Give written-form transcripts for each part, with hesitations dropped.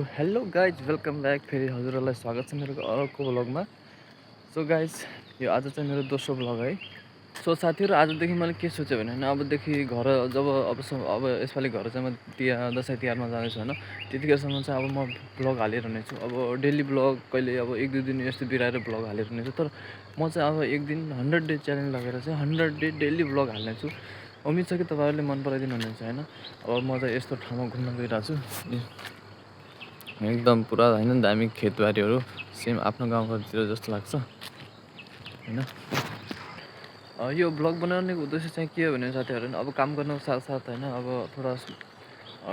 Hello guys welcome back. फेरि हजुरहरूलाई स्वागत छ मेरो अर्को ब्लगमा। सो गाइज यो आज चाहिँ मेरो दोस्रो ब्लग है। सो साथीहरू आजदेखि मैले के सोचेँ भने होइन, अबदेखि घर जब अब यसपालि घर चाहिँ म दसैँ तिहारमा जाँदैछु होइन, त्यतिखेरसम्म चाहिँ अब म ब्लग हालिरहने छु। अब डेली ब्लग कहिले अब 1-2 दिन यस्तो बिराएर ब्लग हालिरहने छु। तर म चाहिँ अब एक दिन 100 डे च्यालेन्ज लगेर चाहिँ 100 डे डेली ब्लग हाल्नेछु। उम्मिद छ कि तपाईँहरूले मन पराइदिनु हुनेछ होइन। अब म चाहिँ यस्तो ठाउँमा घुम्न गइरहेको छु, एकदम पुरा होइन दामी खेतबारीहरू, सेम आफ्नो गाउँघरतिर जस्तो लाग्छ होइन। यो ब्लग बनाउने उद्देश्य चाहिँ के हो भने साथीहरू, अब काम गर्नुको साथसाथ होइन अब थोडा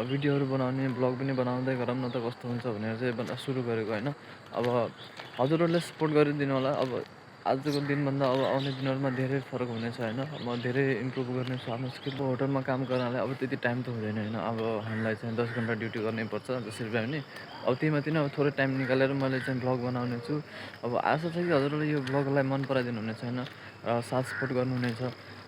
भिडियोहरू बनाउने, ब्लग पनि बनाउँदै गरौँ न त कस्तो हुन्छ भनेर चाहिँ सुरु गरेको होइन। अब हजुरहरूले सपोर्ट गरिदिनु होला। अब आजको दिनभन्दा अब आउने दिनहरूमा धेरै फरक हुनेछ होइन। म धेरै इम्प्रुभ गर्नेछु आफ्नो स्किल। होटलमा काम गर्नलाई अब त्यति टाइम त हुँदैन होइन। अब हामीलाई चाहिँ 10 घन्टा ड्युटी गर्नै पर्छ जसरी भए पनि। अब त्यहीमाथि नै अब थोरै टाइम निकालेर मैले चाहिँ ब्लग बनाउने छु। अब आशा छ कि हजुरहरूले यो ब्लगलाई मन पराइदिनु हुनेछ होइन, र साथ सपोर्ट गर्नुहुनेछ।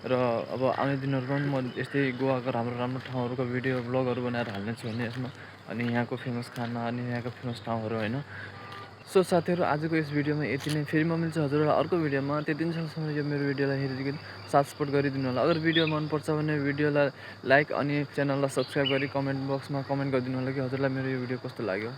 र अब आउने दिनहरूमा पनि म यस्तै गोवाको राम्रो राम्रो ठाउँहरूको भिडियो ब्लगहरू बनाएर हाल्नेछु भने यसमा, अनि यहाँको फेमस खाना अनि यहाँको फेमस ठाउँहरू होइन। सो साथीहरू आजको यस भिडियोमा यति नै। फेरि म मिल्छु हजुरलाई अर्को भिडियोमा। त्यति दिनसम्म यो मेरो भिडियोलाई हेरिदिनु साथ सपोर्ट गरिदिनु होला। अगर भिडियो मनपर्छ भने भिडियोलाई लाइक अनि च्यानललाई सब्सक्राइब गरी कमेन्ट बक्समा कमेन्ट गरिदिनु होला कि हजुरलाई मेरो यो भिडियो कस्तो लाग्यो।